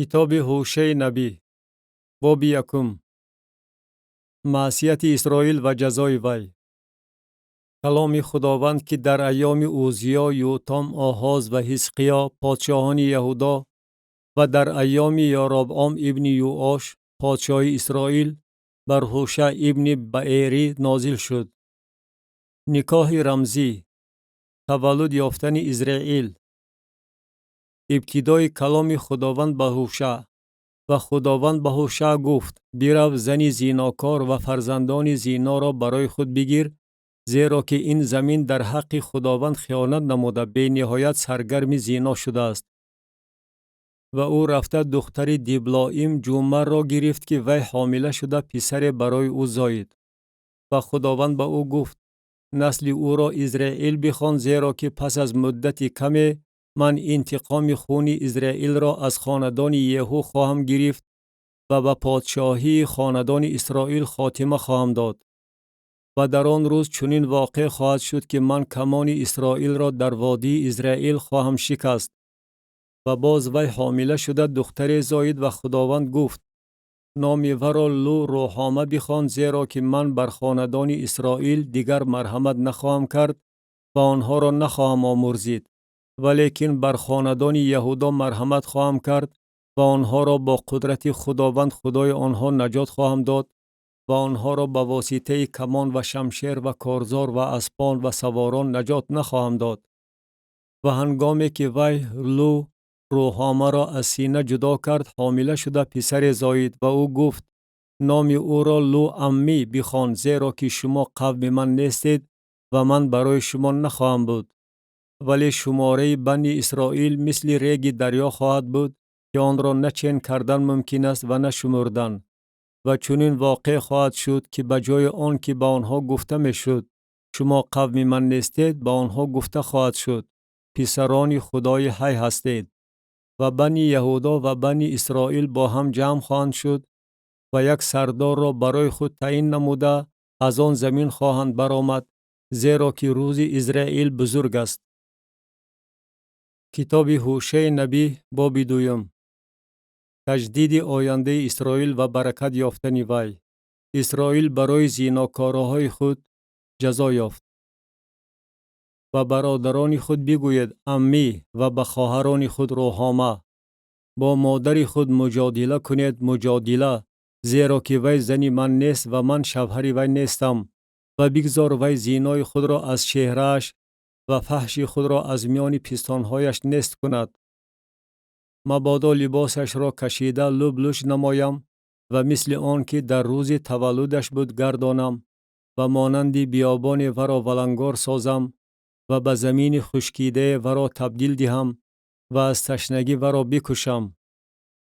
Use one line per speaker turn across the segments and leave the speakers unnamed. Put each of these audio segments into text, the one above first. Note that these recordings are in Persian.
کتاب هوشع نبی باب یکم. معصیت اسرائیل و جزای وی. کلام خداوند که در ایام اوزیا، یوتام، آحاز و حزقیا پادشاهان یهودا و در ایام یاربعام ابن یوآش پادشاه اسرائیل بر هوشع ابن بعیری نازل شد. نکاح رمزی، تولد یافتن اسرائیل. ابتدای کلام خداوند به هوشع. و خداوند به هوشع گفت: برو زن زیناکار و فرزندان زینا را برای خود بگیر، زیرا که این زمین در حق خداوند خیانت نموده به نهایت سرگرم زینا شده است. و او رفته دختر دیبلائیم جومر را گرفت که وی حامله شده پسر برای او زاید. و خداوند به او گفت: نسل او را اسرائیل بخوان، زیرا که پس از مدت کمی من انتقام خون اسرائیل را از خاندان یهو خواهم گرفت و به پادشاهی خاندان اسرائیل خاتمه خواهم داد. و در آن روز چنین واقع خواهد شد که من کمان اسرائیل را در وادی اسرائیل خواهم شکست. و باز وی حامله شده دختر زاید و خداوند گفت: نام او را لو روحامه بخوان، زیرا که من بر خاندان اسرائیل دیگر مرحمت نخواهم کرد و آنها را نخواهم آمرزید، ولیکن بر خاندان یهودا مرحمت خواهم کرد و آنها را با قدرت خداوند خدای آنها نجات خواهم داد و آنها را با واسطه کمان و شمشیر و کارزار و اسپان و سواران نجات نخواهم داد. و هنگامی که وی لو روحامه را از سینه جدا کرد، حامله شده پسر زاید و او گفت: نام او را لو امی بخوان، زیرا که شما قوم من نیستید و من برای شما نخواهم بود. ولی شماره بنی اسرائیل مثل ریگ دریا خواهد بود که آن را نه چین کردن ممکن است و نه شمردن. و چنین واقع خواهد شد که بجای آن که به آنها گفته می شد شما قوم من نیستید، به آنها گفته خواهد شد پسران خدای حی هستید. و بنی یهودا و بنی اسرائیل با هم جمع خواهند شد و یک سردار را برای خود تعیین نموده از آن زمین خواهند برآمد، زیرا که روز اسرائیل بزرگ است. کتاب هوشع نبی باب دوم. تجدید آینده اسرائیل و برکت یافتن وی. اسرائیل برای زیناکاری‌های خود جزا یافت. و برادران خود بگوید امی و به خواهران خود روحامه. با مادر خود مجادله کنید مجادله، زیرا که وی زن من نیست و من شوهر وی نیستم. و بگذار وی زینای خود را از چهره‌اش و فحش خود را از میان پستانهایش نیست کند. مبادا لباسش را کشیده لبلوش نمایم و مثل آن که در روز تولدش بود گردانم و مانند بیابان ورا ولنگار سازم و به زمین خشکیده ورا تبدیل دهم و از تشنگی ورا بکشم.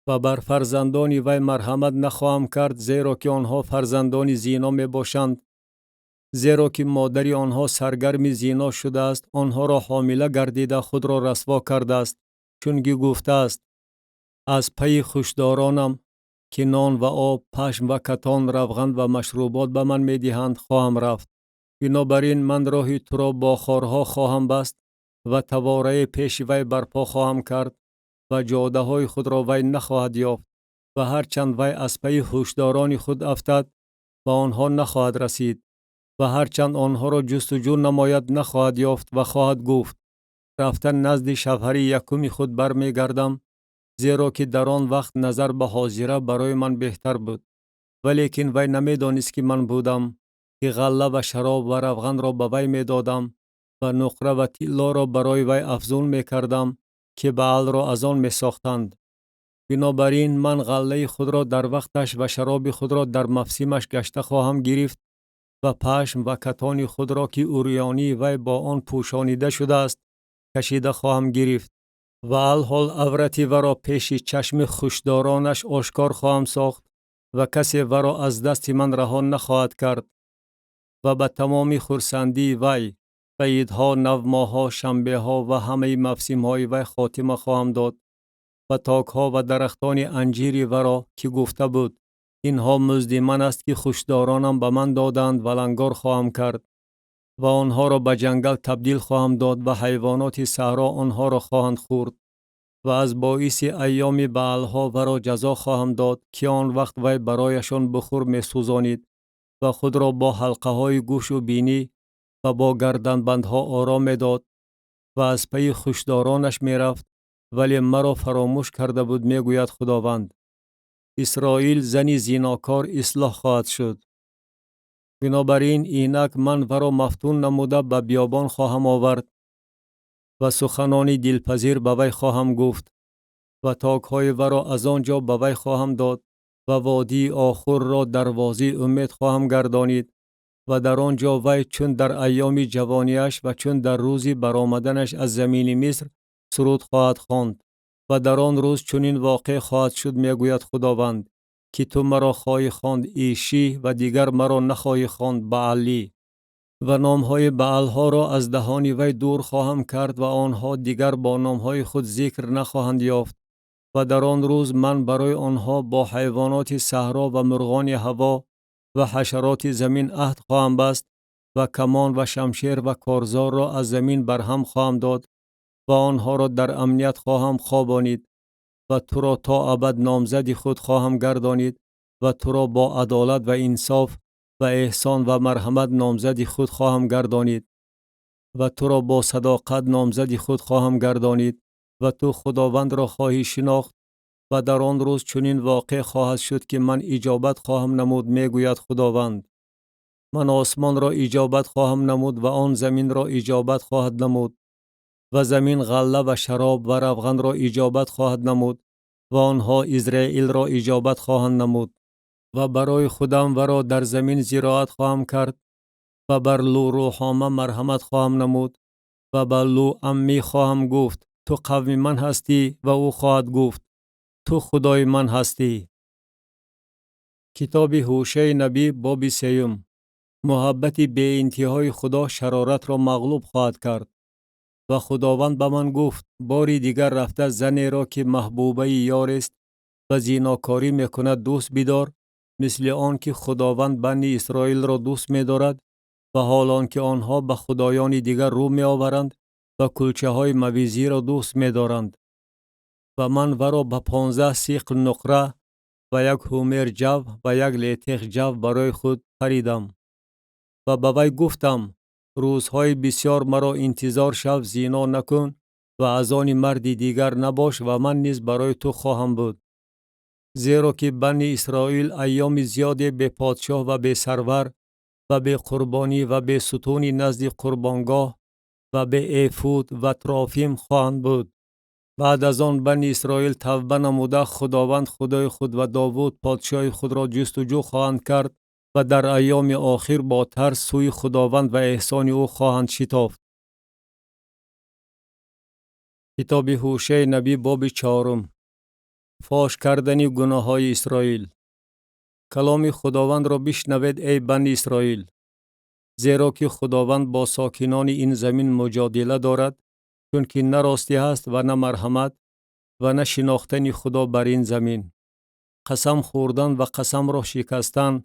و بر فرزندان وی مرحمت نخواهم کرد، زیرا که آنها فرزندان زینا می باشند. زیرا که مادر آنها سرگرم زینا شده است، آنها را حامله گردیده خود را رسوا کرده است، چونکه گفته است: از پی خوشدارانم که نان و آب، پشم و کتان، روغن و مشروبات به من می دهند خواهم رفت. بنابراین من راه تو را با خارها خواهم بست و تواره پیش وی برپا خواهم کرد و جاده های خود را وی نخواهد یافت و هرچند وی از پی هوشداران خود افتد و آنها نخواهد رسید و هرچند آنها را جستجو نماید نخواهد یافت و خواهد گفت: رفتن نزد شوهر یکم خود برمی گردم، زیرا که در آن وقت نظر به حاضره برای من بهتر بود. ولیکن وی نمی دانست که من بودم که غله و شراب و روغن را به وی می دادم و نقره و طلا را برای وی افزون می کردم که بعل را از آن می ساختند. بنابراین من غله خود را در وقتش و شراب خود را در موسمش گشته خواهم گرفت و پشم و کتان خود را که عریانی وی با آن پوشانیده شده است کشیده خواهم گرفت و الحال عورت ورا پیش چشم خوشدارانش آشکار خواهم ساخت و کسی ورا از دست من رها نخواهد کرد. و به تمام خرسندی وی به عیدها، نوماها، شنبه ها و همه موسم های وی خاتمه خواهم داد. و تاکها و درختان انجیر ورا که گفته بود: اینها مزد من است که خوشدارانم به من دادند، ولنگار خواهم کرد و آنها را به جنگل تبدیل خواهم داد و حیوانات صحرا آنها را خواهند خورد. و از باعث ایام بعلها ورا جزا خواهم داد که آن وقت وی برایشان بخور می سوزانید و خود را با حلقه های گوش و بینی و با گردنبندها آرام می داد و از پی خوشدارانش می رفت، ولی مرا فراموش کرده بود، می گوید خداوند. اسرائیل زنی زیناکار اصلاح خواهد شد. بنابراین اینک من ورا مفتون نموده به بیابان خواهم آورد و سخنانی دلپذیر به وی خواهم گفت و تاکهای ورا از آنجا به وی خواهم داد و وادی آخر را دروازه امید خواهم گردانید و در آنجا وی چون در ایام جوانیش و چون در روزی برآمدنش از زمین مصر سرود خواهد خواند و در آن روز چنین واقع خواهد شد، میگوید خداوند، که تو مرا خواهی خواند ایشی و دیگر مرا نخواهی خواند بعلی و نامهای بعلها را از دهان وی دور خواهم کرد و آنها دیگر با نامهای خود ذکر نخواهند یافت و در آن روز من برای آنها با حیوانات صحرا و مرغان هوا و حشرات زمین عهد خواهم بست و کمان و شمشیر و کارزار را از زمین برهم خواهم داد و آنها را در امنیت خواهم خوابانید و تو را تا ابد نامزد خود خواهم گردانید و تو را با عدالت و انصاف و احسان و مرحمت نامزد خود خواهم گردانید و تو را با صداقت نامزد خود خواهم گردانید و تو خداوند را خواهی شناخت و در آن روز چنین واقع خواهد شد که من اجابت خواهم نمود، میگوید خداوند. من آسمان را اجابت خواهم نمود و آن زمین را اجابت خواهد نمود و زمین غله و شراب و روغن را اجابت خواهد نمود و آنها اسرائیل را اجابت خواهند نمود و برای خودم ورا در زمین زراعت خواهم کرد و بر لو روحامه مرحمت خواهم نمود و بر لو امی خواهم گفت تو قوم من هستی و او خواهد گفت تو خدای من هستی. کتاب هوشع نبی باب 3. محبت بی انتهای خدا شرارت را مغلوب خواهد کرد و خداوند به من گفت باری دیگر رفته زنی را که محبوبه یار است و زیناکاری میکند دوست بدار، مثل آن که خداوند بنی اسرائیل را دوست می‌دارد و حالان که آنها به خدایان دیگر رو می‌آورند و کلچه های مویزی را دوست می‌دارند. و من ورا به 15 سیقل نقره و 1 هومر جو و 1 لیتق جو برای خود خریدم و به وی گفتم روزهای بسیار مرا انتظار شو، زنا نکن و از آن مرد دیگر نباش و من نیز برای تو خواهم بود. زیرا که بنی اسرائیل ایام زیادی به پادشاه و به سرور و به قربانی و به ستونی نزد قربانگاه و به افود و ترافیم خواهند بود. بعد از آن بنی اسرائیل توبه نموده خداوند خدای خود و داوود پادشاه خود را جستجو خواهند کرد و در ایام آخر با ترس سوی خداوند و احسان او خواهند شتافت. کتاب هوشع نبی باب 4. فاش کردن گناه های اسرائیل. کلام خداوند را بشنوید ای بنی اسرائیل، زیرا که خداوند با ساکنان این زمین مجادله دارد، چون که نه راستی هست و نه مرحمت و نه شناختن خدا بر این زمین. قسم خوردن و قسم را شکستن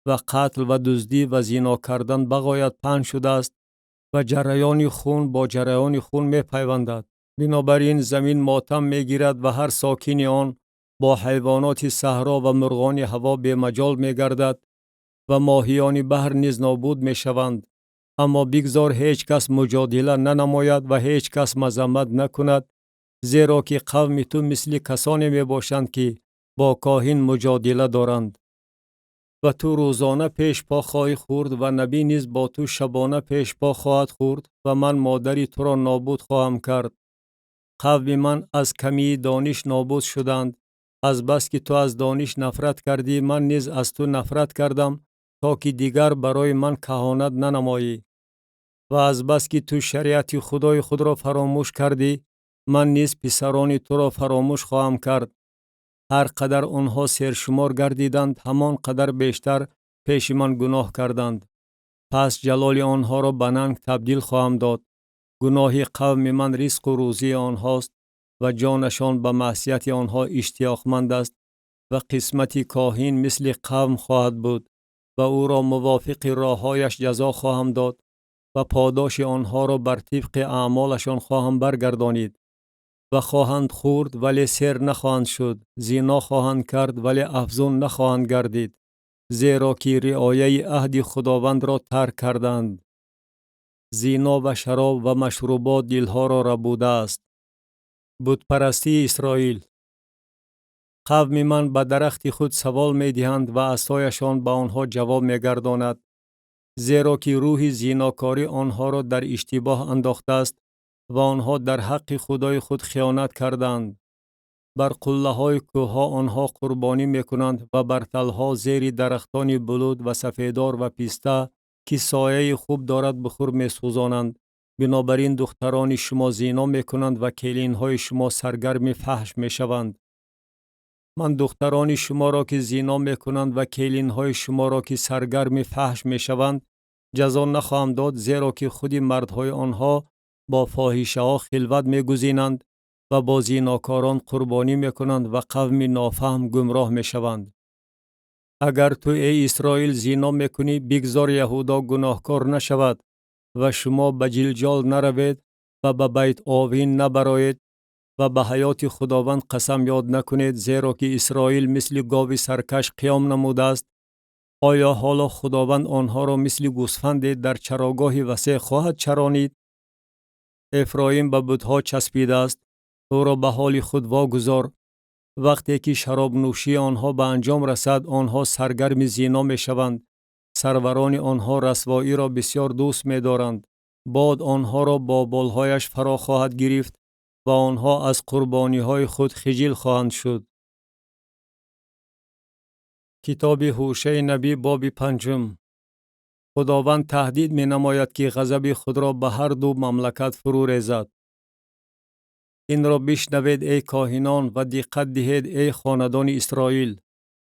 و قتل و دزدی و زنا کردن بغایت پنج شده است و جریان خون با جریان خون می پیوندد. بنابراین زمین ماتم می گیرد و هر ساکن آن با حیوانات صحرا و مرغان هوا به مجال می گردد و ماهیان بحر نیز نابود می شوند. اما بگذار هیچ کس مجادله ننماید و هیچ کس مذمت نکند، زیرا که قوم تو مثل کسانی می باشند که با کاهن مجادله دارند. و تو روزانه پیش پا خواهی خورد و نبی نیز با تو شبانه پیش پا خواهد خورد و من مادری تو را نابود خواهم کرد. قوم من از کمی دانش نابود شدند، از بس که تو از دانش نفرت کردی من نیز از تو نفرت کردم تا که دیگر برای من کهانت ننمایی. و از بس که تو شریعت خدای خود را فراموش کردی من نیز پسران تو را فراموش خواهم کرد. هر قدر آنها سرشمار گردیدند همان قدر بیشتر پیش من گناه کردند. پس جلال آنها را به ننگ تبدیل خواهم داد. گناه قوم من رزق و روزی آنهاست و جانشان به معصیت آنها اشتیاقمند است و قسمت کاهن مثل قوم خواهد بود و او را موافق راههایش جزا خواهم داد و پاداش آنها را بر طبق اعمالشان خواهم برگردانید. و خواهند خورد ولی سیر نخواهند شد، زنا خواهند کرد ولی افزون نخواهند گردید، زیرا که رعایه عهد خداوند را ترک کردند. زنا و شراب و مشروبات دلها را ربوده است. بت پرستی اسرائیل. قوم من به درخت خود سوال می دهند و عصایشان به آنها جواب می گرداند، زیرا که روح زیناکاری آنها را در اشتباه انداخته است و آنها در حق خدای خود خیانت کردند. بر قله های کوه ها آنها قربانی می کنند و بر تلها زیر درختان بلود و سفیدار و پیسته که سایه خوب دارد بخور می سوزانند. بنابراین دختران شما زنا می کنند و کلین های شما سرگرم فحش می شوند. من دختران شما را که زنا می کنند و کلین های شما را که سرگرم فحش می شوند جزا نخواهم داد، زیرا که خود مردهای آنها با فاحشه ها خلوت می گزینند و با زیناکاران قربانی می کنند و قوم نافهم گمراه می شوند. اگر تو ای اسرائیل زنا می کنی، بگذار یهودا گناهکار نشود و شما به جلجال نروید و به بیت آوین نبرایید و به حیات خداوند قسم یاد نکنید، زیرا که اسرائیل مثل گاو سرکش قیام نموده است. آیا حالا خداوند آنها را مثل گوسفند در چراگاه وسیع خواهد چرانید؟ افرایم به بتها چسبیده است، او را به حال خود واگذار. وقتی که شراب نوشی آنها به انجام رسد، آنها سرگرم زنا می شوند. سروران آنها رسوایی را بسیار دوست می دارند. باد آنها را با بالهایش فرا خواهد گرفت و آنها از قربانی های خود خجل خواهند شد. کتاب هوشع نبی باب 5. خداوند تهدید می نماید که غضب خود را به هر دو مملکت فرو ریزد. این را بشنوید ای کاهنان و دقت دهید ای خاندان اسرائیل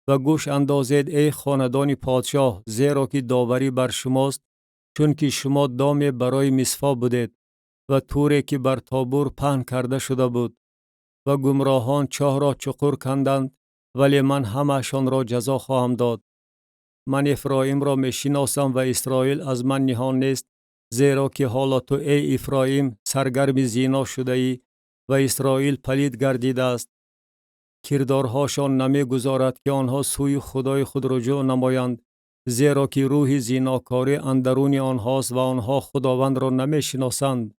و گوش اندازید ای خاندان پادشاه، زیرا که داوری بر شماست، چون که شما دام برای مصفا بودید و توری که بر تابور پهن کرده شده بود و گمراهان چاه را چقور کندند، ولی من همه‌شان را جزا خواهم داد. من افرایم را می شناسم و اسرائیل از من نهان نیست، زیرا که حالا تو ای افرایم سرگرم زنا شده ای و اسرائیل پلید گردیده است. کردارهاشان نمی گذارد که آنها سوی خدای خود رجوع نمایند، زیرا که روح زناکاری اندرون آنهاست و آنها خداوند را نمی شناسند.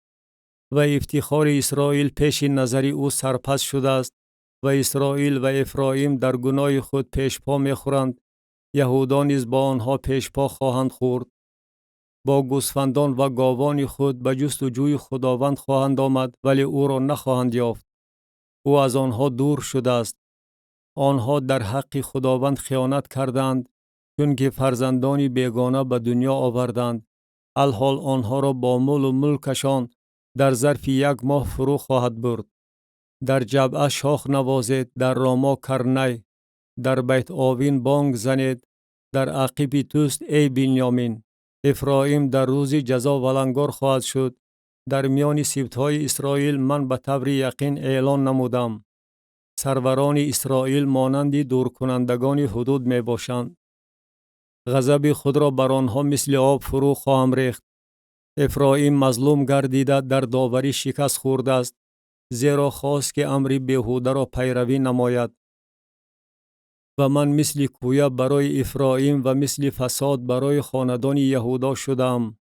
و افتخار اسرائیل پیش نظر او سرپس شده است و اسرائیل و افرایم در گناه خود پیش پا می خورند. یهودا نیز با آنها پیش پا خواهند خورد. با گوسفندان و گاوان خود به جستجوی خداوند خواهند آمد، ولی او را نخواهند یافت. او از آنها دور شده است. آنها در حق خداوند خیانت کردند، چون که فرزندان بیگانه به دنیا آوردند. الحال آنها را با مال و ملکشان در ظرف 1 ماه فرو خواهد برد. در جبعه شاخ نوازید، در راما کرنی، در بیت آوین بانگ زنید، در عقیب توست ای بنیامین. افرایم در روز جزا ولنگار خواهد شد. در میان سبطهای اسرائیل من به طور یقین اعلان نمودم. سروران اسرائیل مانند دور کنندگان حدود می باشند. غضب خود را بر آنها مثل آب فرو خواهم ریخت. افرایم مظلوم گردیده در داوری شکست خورده است، زیرا خواست که امر بیهوده را پیروی نماید. و من مثل کویه برای افرایم و مثل فساد برای خاندان یهودا شدم.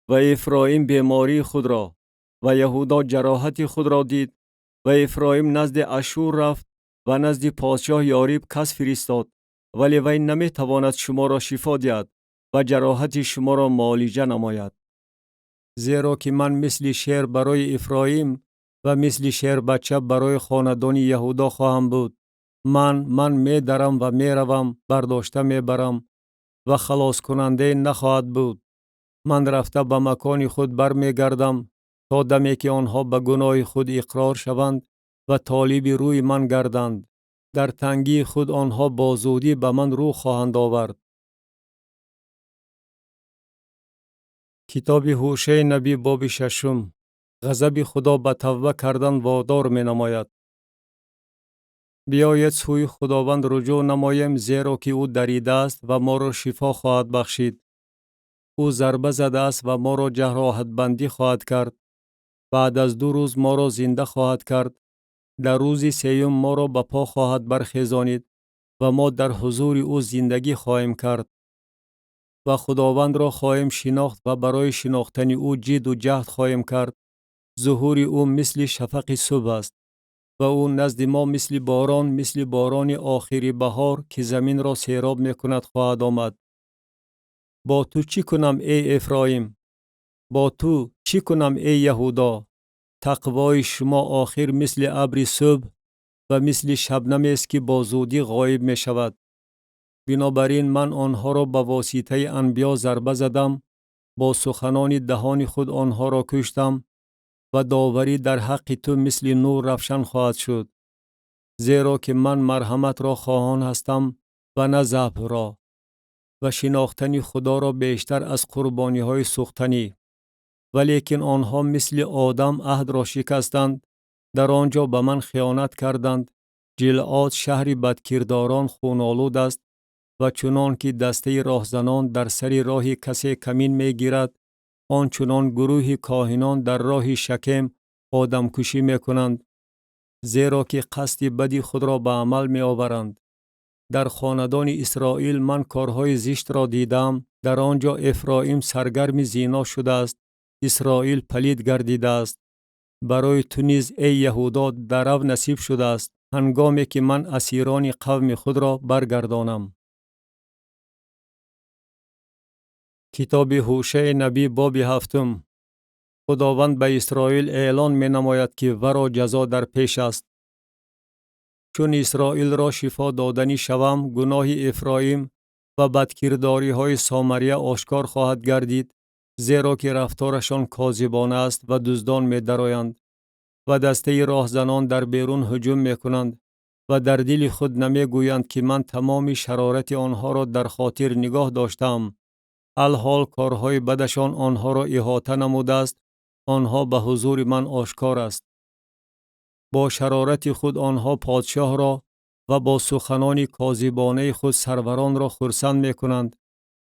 و افرایم بیماری خود را و یهودا جراحت خود را دید. و افرایم نزد اشور رفت و نزد پادشاه یاریب کس فرستاد، ولی وی نمی تواند شما را شفا دهد و جراحت شما را معالجه نماید. زیرا که من مثل شیر برای افرایم و مثل شیر بچه برای خاندان یهودا خواهم بود. من می درم و می روم، برداشته می برم و خلاص کننده نخواهد بود. من رفته به مکان خود بر می گردم تا دمی که آنها به گناه خود اقرار شوند و طالب روی من گردند. در تنگی خود آنها با زودی به من رو خواهند آورد. کتاب هوشع نبی باب 6. غضب خدا به توبه کردن وادار می نماید. بیایید سوی خداوند رجوع نماییم، زیرا که او دریده است و ما را شفا خواهد بخشید. او ضربه زده است و ما را جراحت بندی خواهد کرد. بعد از 2 روز ما را زنده خواهد کرد. در روز سیوم ما را به پا خواهد برخیزانید و ما در حضور او زندگی خواهیم کرد و خداوند را خواهیم شناخت و برای شناختن او جد و جهد خواهیم کرد. ظهور او مثل شفق صبح است و او نزد ما مثل باران آخری بهار که زمین را سیراب می کند خواهد آمد. با تو چی کنم ای افرایم؟ با تو چی کنم ای یهودا؟ تقوای شما آخر مثل ابر صبح و مثل شبنم است که با زودی غایب می شود. بنابراین من آنها را با واسطه انبیا ضربه زدم، با سخنان دهان خود آنها را کشتم و داوری در حق تو مثل نور روشن خواهد شد. زیرا که من مرحمت را خواهان هستم و نه ذبح را و شناختن خدا را بیشتر از قربانی های سوختنی. ولیکن آنها مثل آدم عهد را شکستند، در آنجا به من خیانت کردند. جلعاد شهر بدکرداران خونالود است و چنان که دسته راهزنان در سر راه کسی کمین می گیرد، آنچنان گروه کاهنان در راه شکم آدم کشی می کنند. زیرا که قصد بدی خود را به عمل می آورند. در خاندان اسرائیل من کارهای زشت را دیدم. در آنجا افرایم سرگرم زنا شده است، اسرائیل پلید گردیده است. برای تو نیز ای یهودا درو نصیب شده است، هنگامی که من اسیران قوم خود را برگردانم. کتاب هوشع نبی باب 7. خداوند به اسرائیل اعلان می نماید که ورا جزا در پیش است. چون اسرائیل را شفا دادنی شوم، گناه افرایم و بدکرداری های سامریه آشکار خواهد گردید، زیرا که رفتارشان کاذبانه است و دزدان می درآیند و دسته راهزنان در بیرون هجوم می کنند و در دل خود نمی گویند که من تمام شرارت آنها را در خاطر نگاه داشتم. الحال کارهای بدشان آنها را احاطه نموده است، آنها به حضور من آشکار است. با شرارت خود آنها پادشاه را و با سخنان کاذبانه خود سروران را خرسند می کنند.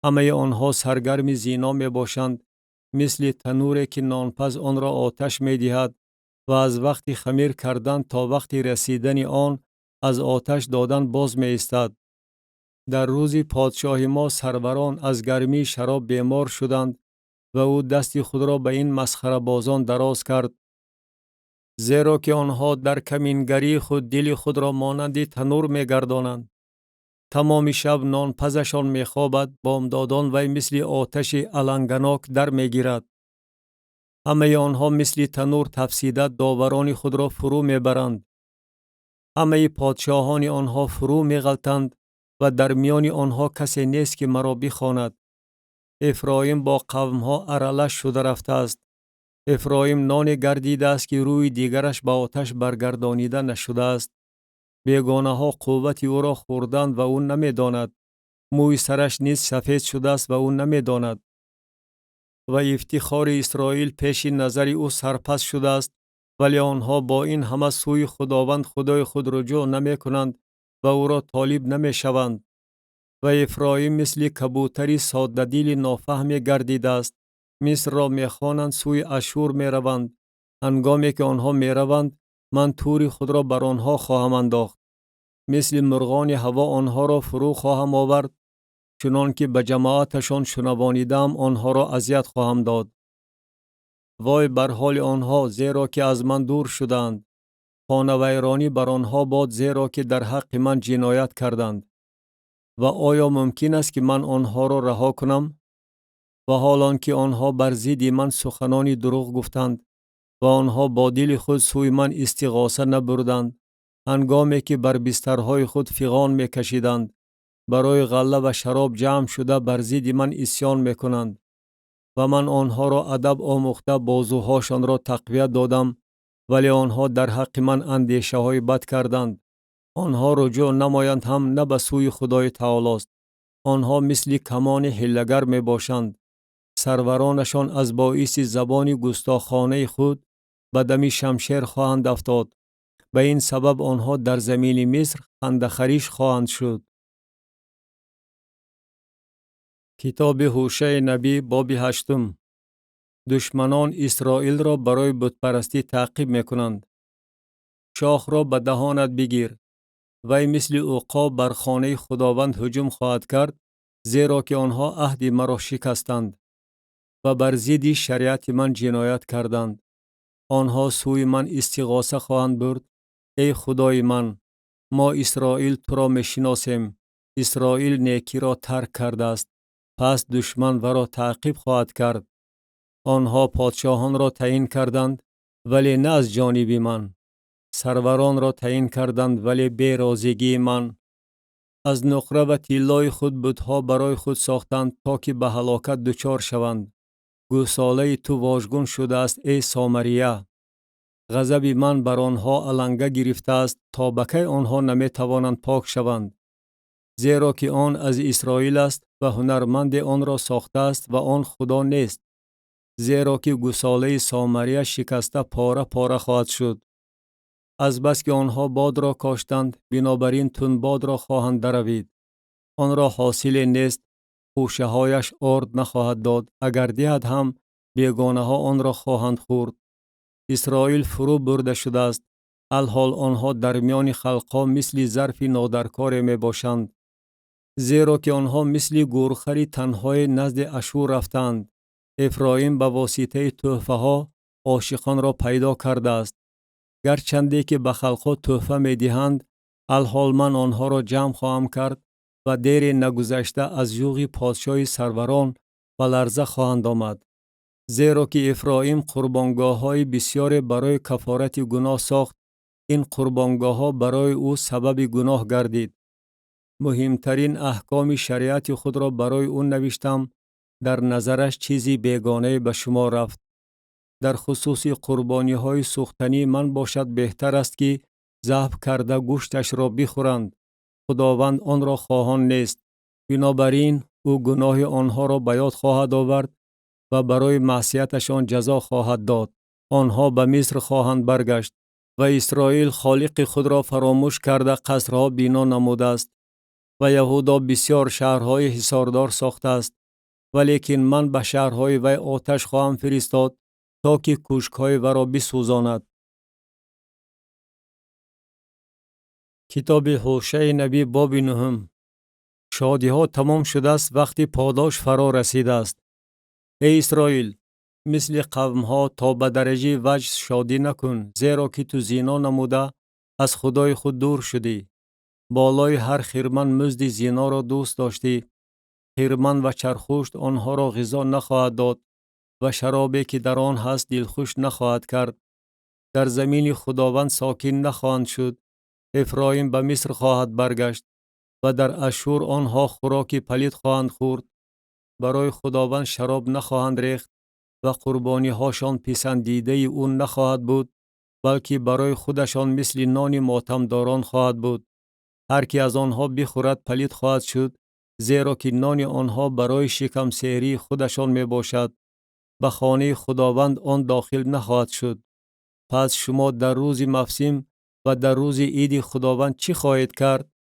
همه آنها سرگرم زنا می باشند، مثل تنوری که نانپز آن را آتش می دهد و از وقت خمیر کردن تا وقت رسیدن آن از آتش دادن باز می ایستد. در روز پادشاه ما سروران از گرمی شراب بیمار شدند و او دست خود را به این مسخره بازان دراز کرد. زیرا که آنها در کمینگری خود دل خود را مانند تنور می گردانند. تمام شب نانپزشان می خوابد، بامدادان وی مثل آتش النگناک در می گیرد. همه آنها مثل تنور تفسیده داوران خود را فرو می برند. همه پادشاهان آنها فرو می غلطند و در میان آنها کسی نیست که مرا بخواند. افرایم با قومها ارالش شده رفته است. افرایم نان گردیده است که روی دیگرش به آتش برگردانیده نشده است. بیگانه ها قوت او را خوردند و او نمی داند. موی سرش نیز سفید شده است و او نمی داند. و افتخار اسرائیل پیش نظر او سرپست شده است، ولی آنها با این همه سوی خداوند خدای خود رجوع نمی کنند و او را طالب نمی شوند. و افرایم مثل کبوتری ساده دل نافهم گردیده است. مصر را می خوانند، سوی اشور می روند. هنگامی که آنها می روند، من تور خود را بر آنها خواهم انداخت. مثل مرغان هوا آنها را فرو خواهم آورد، چنان که به جماعتشان شنوانیدم آنها را اذیت خواهم داد. وای بر حال آنها، زیرا که از من دور شدند. خانه ویرانی بر آنها باد، زیرا که در حق من جنایت کردند. و آیا ممکن است که من آنها را رها کنم؟ و حالان که آنها بر ضد من سخنانی دروغ گفتند و آنها با دل خود سوی من استغاثه نبردند، هنگامی که بر بسترهای خود فغان می کشیدند، برای غله و شراب جمع شده بر ضد من عصیان می کنند. و من آنها را ادب آموخته بازوهاشان را تقویت دادم، ولی آنها در حق من اندیشه های بد کردند. آنها رجوع نمایند هم نه به سوی خدای تعالی است. آنها مثل کمان حیله‌گر می باشند. سرورانشان از باعث زبان گستاخانه خود به دم شمشیر خواهند افتاد. به این سبب آنها در زمین مصر خندخریش خواهند شد. کتاب هوشع نبی باب 8. دشمنان اسرائیل را برای بتپرستی تعقیب میکنند. شاخ را به دهانت بگیر. وی مثل عقاب بر خانه خداوند هجوم خواهد کرد، زیرا که آنها عهد مرا شکستند و بر ضد شریعت من جنایت کردند. آنها سوی من استغاثه خواهند برد: ای خدای من، ما اسرائیل تو را میشناسیم. اسرائیل نیکی را ترک کرده است، پس دشمن و را تعقیب خواهد کرد. آنها پادشاهان را تعیین کردند، ولی نه از جانب من. سروران را تعیین کردند، ولی بی رازیگی من. از نقره و طلای خود بتها برای خود ساختند تا که به هلاکت دچار شوند. گوساله تو واژگون شده است ای سامریه. غضب من بر آنها علنگه گرفته است تا به کی آنها نمی توانند پاک شوند. زیرا که آن از اسرائیل است و هنرمند آن را ساخته است و آن خدا نیست. زیرا که گوساله سامریه شکسته پاره پاره خواهد شد. از بس که آنها باد را کاشتند، بنابراین تون باد را خواهند دروید. آن را حاصل نیست، خوشه هایش آرد نخواهد داد. اگر دهد هم، بیگانه ها آن را خواهند خورد. اسرائیل فرو برده شده است، الحال آنها در میان خلقها مثل ظرف نادرکار می باشند. زیرا که آنها مثل گورخری تنهای نزد اشور رفتند. افرایم به واسطه تحفه ها عاشقان را پیدا کرده است. گرچنده که به خلقها تحفه می دهند، الحال من آنها را جمع خواهم کرد و دیر نگذشته از یوغ پادشاه سروران به لرزه خواهند آمد. زیرا که افرایم قربانگاه های بسیار برای کفارت گناه ساخت، این قربانگاه ها برای او سبب گناه گردید. مهمترین احکام شریعت خود را برای او نوشتم، در نظرش چیزی بیگانه به شما رفت. در خصوص قربانی های سوختنی من باشد بهتر است که ذبح کرده گوشتش را بخورند. خداوند آن را خواهان نیست. بنابراین او گناه آنها را به یاد خواهد آورد و برای معصیتشان جزا خواهد داد. آنها به مصر خواهند برگشت و اسرائیل خالق خود را فراموش کرده قصرها بنا نموده است و یهودا بسیار شهرهای حصاردار ساخته است. ولیکن من به شهرهای وی آتش خواهم فرستاد تا که کوشک‌های و را بسوزاند. کتاب هوشع نبی باب 9. شادی ها تمام شده است وقتی پاداش فرا رسیده است. ای اسرائیل، مثل قوم ها تا به درجه وجد شادی نکن، زیرا که تو زنا نموده از خدای خود دور شدی. بالای هر خرمن مزد زنا را دوست داشتی. خرمن و چرخوشت آنها را غذا نخواهد داد و شرابی که در آن هست دلخوش نخواهد کرد. در زمین خداوند ساکن نخواهند شد. افرایم به مصر خواهد برگشت و در اشور آنها خوراک پلید خواهند خورد. برای خداوند شراب نخواهند ریخت و قربانی هاشان پسندیده او نخواهد بود، بلکه برای خودشان مثل نان ماتمداران خواهد بود. هر کی از آنها بخورد پلید خواهد شد، زیرا که نان آنها برای شکم سیری خودشان می باشد. به خانه خداوند آن داخل نخواهد شد. پس شما در روز مفسیم و در روز عید خداوند چی خواهید کرد؟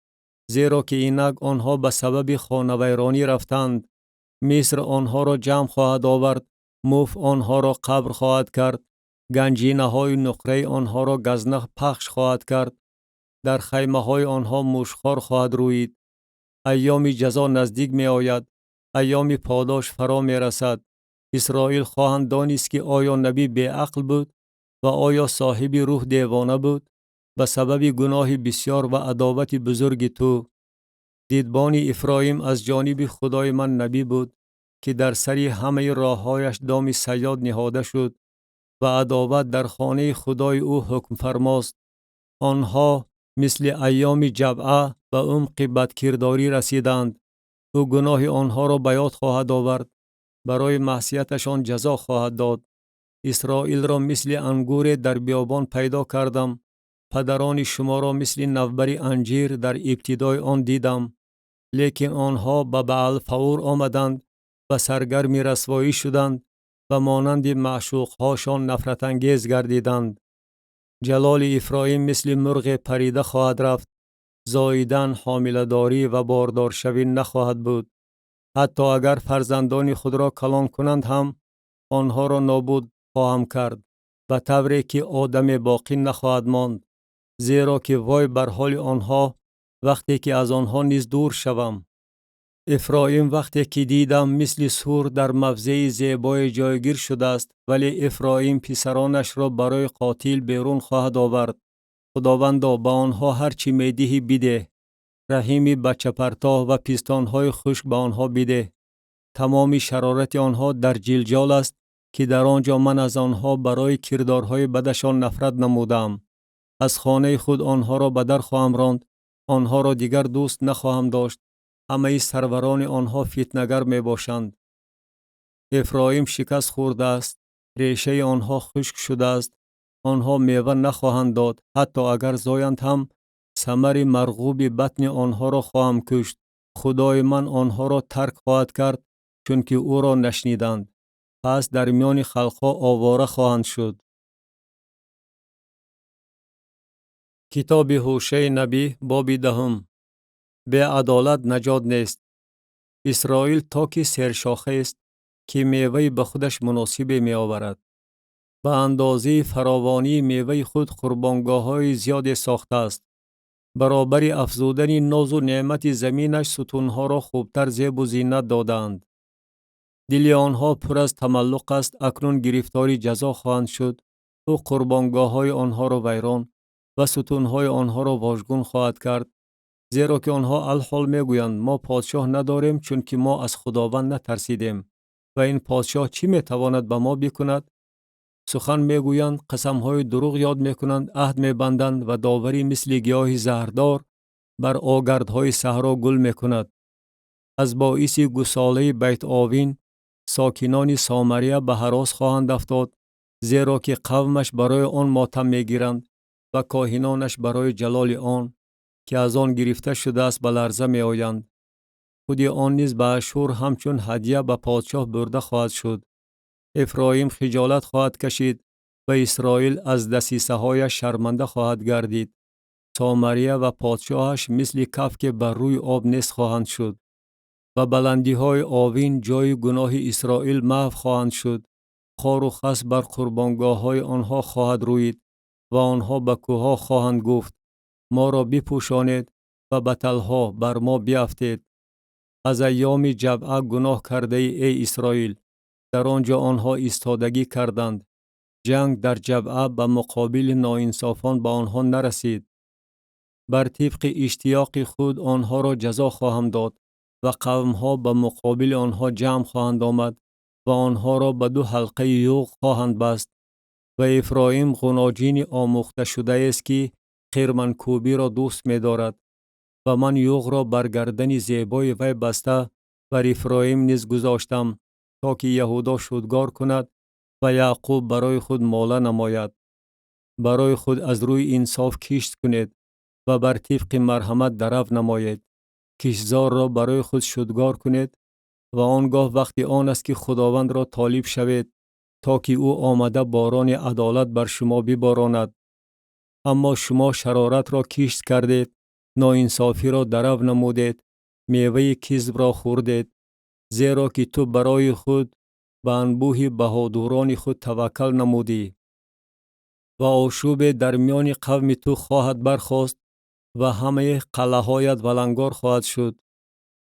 زیرا که اینک آنها به سبب خانه ویرانی رفتند. مصر آنها را جمع خواهد آورد، موف آنها را قبر خواهد کرد، گنجینه های نقره آنها را گزنه پخش خواهد کرد، در خیمه های آنها موشخوار خواهد روید. ایام جزا نزدیک می آید، ایام پاداش فرا می رسد. اسرائیل خواهند دانست که آیا نبی بی عقل بود و آیا صاحب روح دیوانه بود به سبب گناه بسیار و عداوت بزرگ تو. دیدبان افرایم از جانب خدای من نبی بود که در سری همه راههایش دام صیاد نهاده شد و عداوت در خانه خدای او حکم فرماست. آنها مثل ایام جبعه و عمق بدکرداری رسیدند. او گناه آنها را به یاد خواهد آورد، برای معصیتشان جزا خواهد داد. اسرائیل را مثل انگور در بیابان پیدا کردم. پدران شما را مثل نوبر انجیر در ابتدای آن دیدم. لیکن آنها به بعل فور آمدند و سرگرم رسوایی شدند و مانند معشوقهاشان نفرت انگیز گردیدند. جلال افرایم مثل مرغ پریده خواهد رفت. زاییدن، حامله‌داری و باردار شوی نخواهد بود. حتی اگر فرزندان خود را کلان کنند هم آنها را نابود خواهم کرد به طوری که آدم باقی نخواهد ماند، زیرا که وای بر حال آنها وقتی که از آنها نیز دور شوم. افرایم وقتی که دیدم مثل سور در مفزع زیبای جایگیر شده است، ولی افرایم پسرانش را برای قاتل بیرون خواهد آورد. خداوندا به آنها هر چی میدهی بده، رحیم بچه پرتاه و پیستانهای خشک به آنها بده. تمام شرارت آنها در جلجال است که در آنجا من از آنها برای کردارهای بدشان نفرت نمودم. از خانه خود آنها را به در خواهم راند، آنها را دیگر دوست نخواهم داشت. همه سروران آنها فتنه‌گر می باشند. افرایم شکست خورده است، ریشه آنها خشک شده است، آنها میوه نخواهند داد، حتی اگر زایند هم ثمر مرغوب بطن آنها را خواهم کشت. خدای من آنها را ترک خواهد کرد چون که او را نشنیدند. پس در میان خلقها آواره خواهند شد. کتاب هوشع نبی باب 10. به عدالت نجات نیست. اسرائیل تاک سرشاخه است که میوه به خودش مناسب می آورد. به اندازه فراوانی میوه خود قربانگاه های زیاد ساخته است. برابر افزودن ناز و نعمت زمینش ستونها را خوبتر زیب و زینت دادند. دل آنها پر از تملق است، اکنون گرفتاری جزا خواهند شد. او قربانگاه های آنها را ویران و ستونهای آنها را واژگون خواهد کرد. زیرا که آنها الحال میگویند ما پادشاه نداریم چون که ما از خداوند نترسیدیم و این پادشاه چی میتواند به ما بکند؟ سخن میگویند، قسمهای دروغ یاد میکنند، عهد میبندند و داوری مثل گیاه زهردار بر آگردهای صحرا گل میکند. از باعث گساله بیت آوین ساکنان سامریه به هراس خواهند افتاد، زیرا که قومش برای آن ماتم میگیرند و کاهنانش برای جلال آن که از آن گرفته شده است به لرزه می آیند. خود آن نیز به اشور همچون هدیه به پادشاه برده خواهد شد. افرایم خجالت خواهد کشید و اسرائیل از دسیسه های شرمنده خواهد گردید. سامریه و پادشاهش مثل کف که بر روی آب نیست خواهند شد و بلندی های آوین جای گناه اسرائیل محو خواهند شد. خار و خس بر قربانگاه های آنها خواهد روید و آنها به کوه خواهند گفت ما را بپوشانید و به تلها بر ما بیافتید. از ایام جبعه گناه کرده ای اسرائیل، در آنجا آنها ایستادگی کردند. جنگ در جبعه به مقابل ناانصافان به آنها نرسید. بر طبق اشتیاق خود آنها را جزا خواهم داد و قومها به مقابل آنها جمع خواهند آمد و آنها را به دو حلقه یوغ خواهند بست. و افرایم غناجین آموخته شده است که خرمنکوبی را دوست می دارد و من یوغ را بر گردن زیبای وی بسته بر افرایم نیز گذاشتم تا که یهودا شدگار کند و یعقوب برای خود ماله نماید. برای خود از روی انصاف کشت کنید و بر طبق مرحمت درو نمایید. کشتزار را برای خود شدگار کنید و آنگاه وقتی آن است که خداوند را طالب شوید تا که او آمده باران عدالت بر شما بباراند. اما شما شرارت را کشت کردید، ناانصافی را درو نمودید، میوه کذب را خوردید، زیرا که تو برای خود به انبوه بهادوران خود توکل نمودی. و آشوب در میان قوم تو خواهد برخاست و همه قلعه‌هایت ولنگار خواهد شد،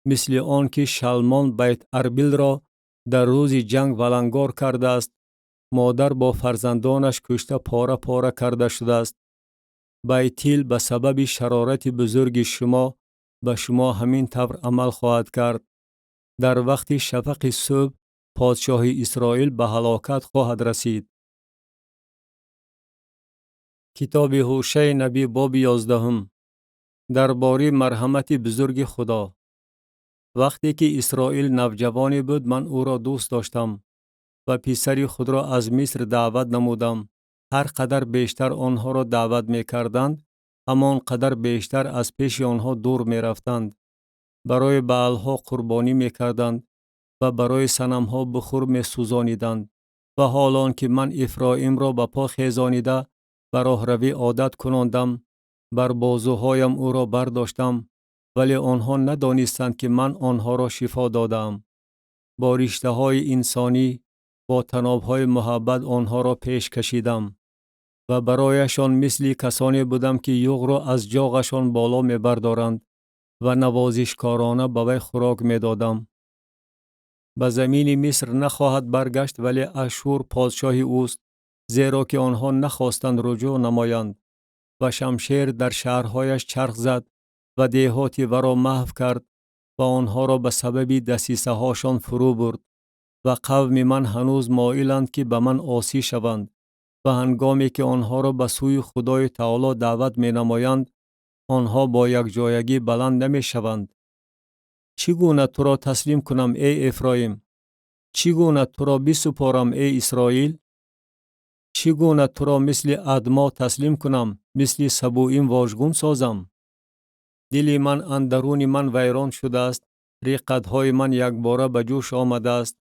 مثل آن که شلمان بیت اربیل را در روز جنگ ولنگار کرده است. مادر با فرزندانش کشته پاره پاره کرده شده است. بیتیل به سبب شرارت بزرگ شما به شما همین طور عمل خواهد کرد. در وقت شفق صبح پادشاه اسرائیل به هلاکت خواهد رسید. کتاب هوشع نبی باب 11. درباره مرحمت بزرگ خدا. وقتی که اسرائیل نوجوانی بود من او را دوست داشتم و پسری خود را از مصر دعوت نمودم. هر قدر بیشتر آنها را دعوت می کردند، همان قدر بیشتر از پیش آنها دور می رفتند. برای بعلها قربانی می کردند و برای صنمها بخور می سوزانیدند. و حالان که من افرایم را به پا خیزانیده به راهروی عادت کناندم، بر بازوهایم او را برداشتم، ولی آنها ندانستند که من آنها را شفا دادم. با رشته های انسانی با طناب‌های محبت آنها را پیش کشیدم و برایشان مثل کسانی بودم که یوغ را از جاغشان بالا می بردارند و نوازشکارانه به وی خوراک می دادم. به زمین مصر نخواهد برگشت ولی اشور پادشاه اوست، زیرا که آنها نخواستند رجوع نمایند و شمشیر در شهرهایش چرخ زد و دیهاتی ورا محو کرد و آنها را به سبب دسیسه هاشان فرو برد و قوم من هنوز مایلند که به من عاصی شوند و هنگامی که آنها را به سوی خدای تعالی دعوت می نمایند آنها با یک جایگی بلند نمی شوند. چگونه تو را تسلیم کنم ای افرایم؟ چگونه تو را بسپارم ای اسرائیل؟ چگونه تو را مثل ادما تسلیم کنم، مثل سبوئیم واژگون سازم؟ دل من اندرون من ویران شده است، رقتهای من یک باره به جوش آمده است.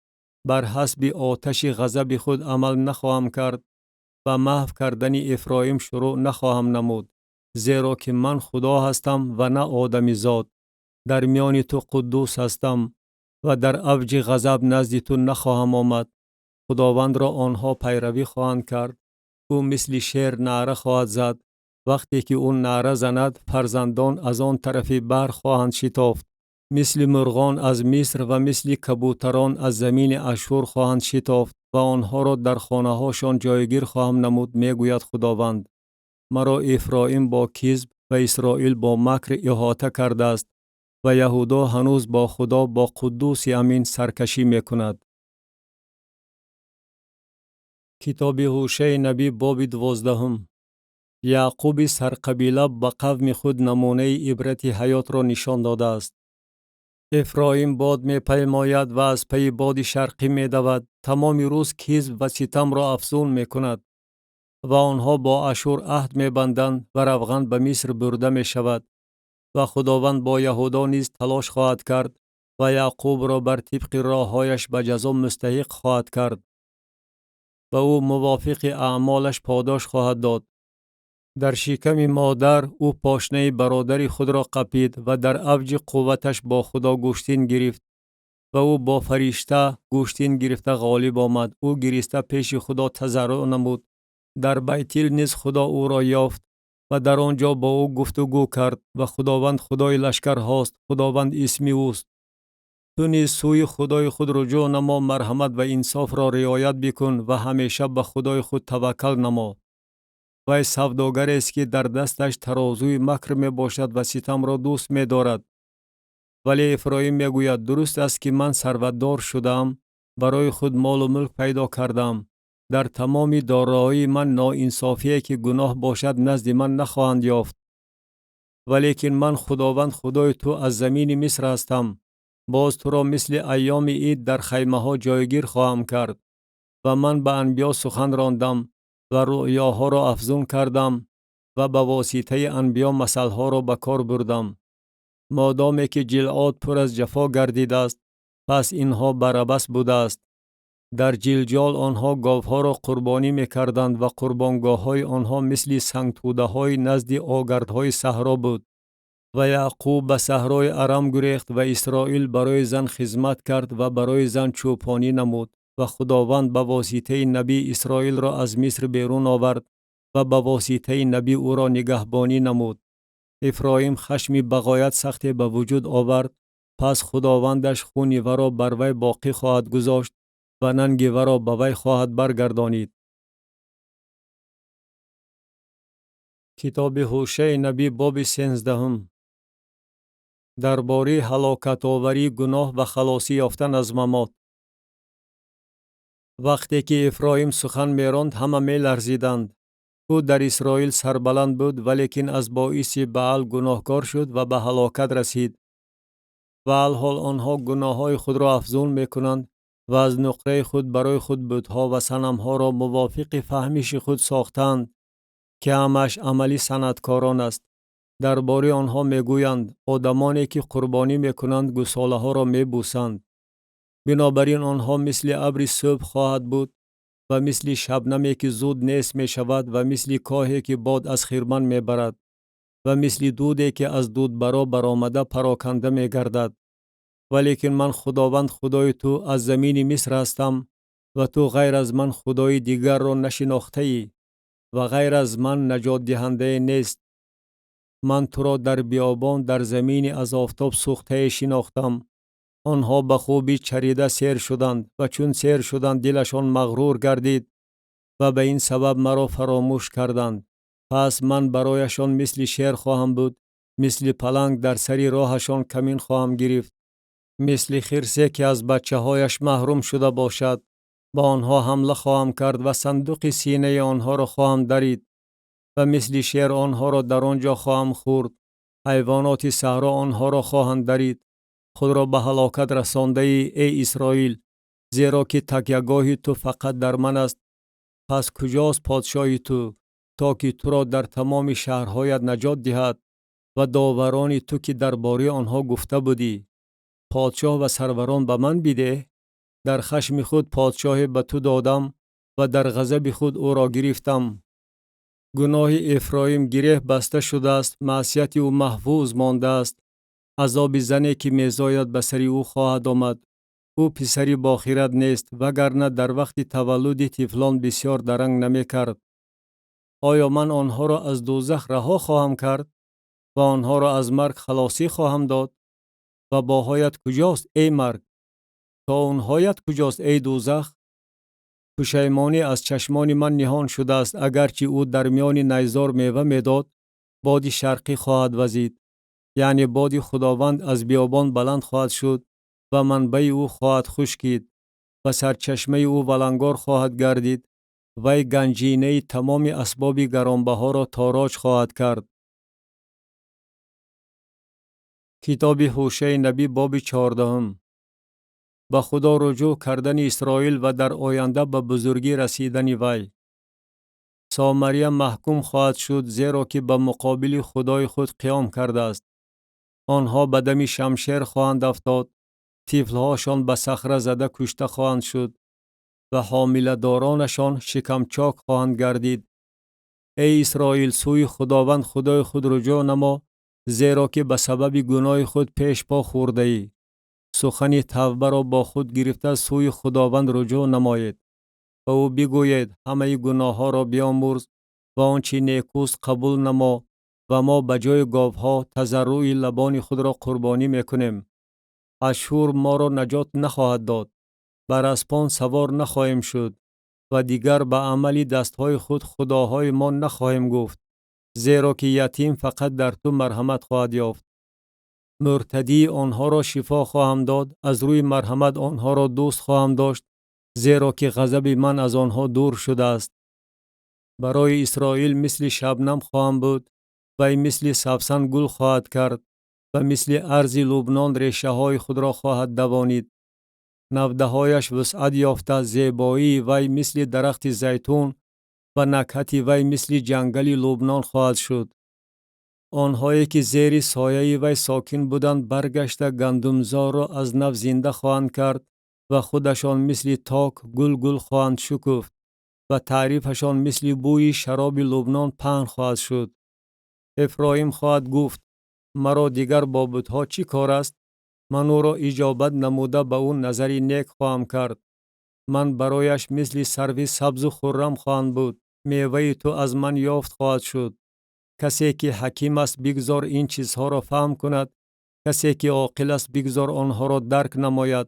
بر حسب آتش غضب خود عمل نخواهم کرد و محو کردن افرایم شروع نخواهم نمود، زیرا که من خدا هستم و نه آدمی زاد. در میان تو قدوس هستم و در اوج غضب نزد تو نخواهم آمد. خداوند را آنها پیروی خواهند کرد. او مثل شیر نعره خواهد زد. وقتی که او نعره زند فرزندان از آن طرف بر خواهند شتافت. مثل مرغان از مصر و مثل کبوتران از زمین اشور خواهند شتافت و آنها را در خانه هاشان جایگیر خواهم نمود، میگوید خداوند. مرا افرایم با کذب و اسرائیل با مکر احاطه کرده است و یهودا هنوز با خدا با قدوس امین سرکشی می کند. کتاب هوشع نبی باب 12. یعقوب سرقبیله به قوم خود نمونه عبرت حیات را نشان داده است. افرایم باد می پیماید و از پی باد شرقی می دود. تمام روز کذب و ستم را افزون می کند و آنها با اشور عهد می بندند و روغن به مصر برده می شود و خداوند با یهودا نیز تلاش خواهد کرد و یعقوب را بر طبق راههایش به جزا مستحق خواهد کرد و او موافق اعمالش پاداش خواهد داد. در شکم مادر او پاشنه برادر خود را قپید و در اوج قوتش با خدا گوشتین گرفت و او با فرشته گوشتین گرفته غالب آمد. او گریسته پیش خدا تضرع نمود. در بیتل نیز خدا او را یافت و در آنجا با او گفتگو کرد و خداوند خدای لشکر هاست، خداوند اسمی اوست. تو نیز سوی خدای خود رجوع نما، مرحمت و انصاف را رعایت بکن و همیشه به خدای خود توکل نما. وی سوداگر است که در دستش ترازوی مکر می باشد و ستم را دوست می دارد. ولی افرایم می گوید درست است که من ثروتدار شدم، برای خود مال و ملک پیدا کردم. در تمام دارایی من ناانصافی که گناه باشد نزد من نخواهند یافت. ولیکن من خداوند خدای تو از زمین مصر هستم. باز تو را مثل ایام عید در خیمه ها جایگیر خواهم کرد و من به انبیا سخن راندم و رؤیاها را افزون کردم و به واسطه انبیا مثلها را به کار بردم. مادامی که جلعاد پر از جفا گردیده است، پس اینها بربس بوده است. در جلجال آنها گاوها را قربانی می کردند و قربانگاه های آنها مثل سنگ توده های نزد آگردهای صحرا بود. و یعقوب به صحرای ارم گریخت و اسرائیل برای زن خدمت کرد و برای زن چوپانی نمود و خداوند به واسطه نبی اسرائیل را از مصر بیرون آورد و به واسطه نبی او را نگهبانی نمود. افرایم خشمی بغایت سختی به وجود آورد، پس خداوندش خون ورا بر وی باقی خواهد گذاشت و ننگ ورا به وی خواهد برگردانید. کتاب هوشع نبی باب 13. درباره هلاکت آوری گناه و خلاصی یافتن از ممات. وقتی که افرایم سخن میراند همه می لرزیدند. او در اسرائیل سربلند بود ولیکن از باعث بعل گناهکار شد و به هلاکت رسید. و الحال آنها گناههای خود را افزون می کنند و از نقره خود برای خود بتها و صنمها را موافق فهمش خود ساختند که همش عملی صنعتکاران است. درباره آنها میگویند آدمانی که قربانی میکنند گوساله ها را میبوسند. بنابراین آنها مثل ابر صبح خواهد بود و مثل شبنمی که زود نیست می شود و مثل کاهی که باد از خرمن میبرد و مثل دودی که از دود برا برآمده پراکنده میگردد. ولیکن من خداوند خدای تو از زمین مصر هستم و تو غیر از من خدای دیگر را نشناخته ای و غیر از من نجات دهنده نیست. من تو را در بیابان در زمین از آفتاب سوخته شناختم. آنها به خوبی چریده سیر شدند و چون سیر شدند دلشان مغرور گردید و به این سبب مرا فراموش کردند. پس من برایشان مثل شیر خواهم بود، مثل پلنگ در سری راهشان کمین خواهم گرفت، مثل خرسی که از بچه هایش محروم شده باشد. با آنها حمله خواهم کرد و صندوق سینه آنها را خواهم درید و مثل شیر آنها را در آنجا خواهم خورد. حیوانات صحرا آنها را خواهند درید. خود را به هلاکت رسانده ای اسرائیل، زیرا که تکیهگاه تو فقط در من است. پس کجاست پادشاه تو تا که تو را در تمام شهرهایت نجات دهد و داوران تو که درباره آنها گفته بودی پادشاه و سروران به من بیده؟ در خشم خود پادشاه به تو دادم و در غضب خود او را گرفتم. گناه افرایم گره بسته شده است، معصیت او محفوظ مانده است. عذاب زنی که میزاید به سر او خواهد آمد. او پسری باخیرت نیست، وگرنه در وقت تولد طفلان بسیار درنگ نمی کرد. آیا من آنها را از دوزخ رها خواهم کرد و آنها را از مرگ خلاصی خواهم داد؟ و باهایت کجاست ای مرگ؟ تا اونهایت کجاست ای دوزخ؟ پشیمانی از چشمان من نهان شده است. اگرچه او در میان نیزار میوه میداد، باد شرقی خواهد وزید، یعنی باد خداوند از بیابان بلند خواهد شد و منبع او خواهد خشکید و سرچشمه او ولنگار خواهد گردید. وی گنجینه تمام اسباب گرانبها را تاراج خواهد کرد. کتاب هوشع نبی باب 14. به خدا رجوع کردن اسرائیل و در آینده به بزرگی رسیدن وی. سامریه محکوم خواهد شد، زیرا که به مقابل خدای خود قیام کرده است. آنها به دم شمشیر خواهند افتاد، طفلهاشان به صخره زده کشته خواهند شد و حامله دارانشان شکمچاک خواهند گردید. ای اسرائیل، سوی خداوند خدای خود رجوع نما، زیرا که به سبب گناه خود پیش پا خورده ای. سخن توبه را با خود گرفته سوی خداوند رجوع نمایید و او بگوید همه گناه ها را بیامرز و آنچه نیکوست قبول نما و ما به جای گاوها تضرع لبان خود را قربانی میکنیم. اشور ما را نجات نخواهد داد، بر اسپان سوار نخواهیم شد و دیگر به عمل دستهای خود خداهای ما نخواهیم گفت، زیرا که یتیم فقط در تو مرحمت خواهد یافت. مرتدی آنها را شفا خواهم داد، از روی مرحمت آنها را دوست خواهم داشت، زیرا که غضب من از آنها دور شده است. برای اسرائیل مثل شبنم خواهم بود و مثل سبسن گل خواهد کرد و مثل ارز لبنان ریشه های خود را خواهد دوانید. نوده هایش وسعت یافته، زیبایی وی مثل درخت زیتون و نکهت وی مثل جنگل لبنان خواهد شد. آنهایی که زیر سایه وی ساکن بودند برگشته گندمزار را از نو زنده خواهند کرد و خودشان مثل تاک گل خواهند شکفت و تعریفشان مثل بوی شراب لبنان پهن خواهد شد. افرایم خواهد گفت مرا دیگر با بتها چی کار است؟ من او را اجابت نموده به اون نظری نیک خواهم کرد. من برایش مثل سرو سبز و خرم خواهند بود. میوه تو از من یافت خواهد شد. کسی که حکیم است بگذار این چیزها را فهم کند، کسی که عاقل است بگذار آنها را درک نماید،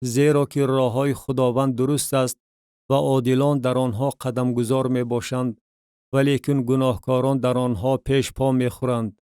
زیرا که راههای خداوند درست است و عادلان در آنها قدم گذار می باشند، ولیکن گناهکاران در آنها پیش پا می خورند.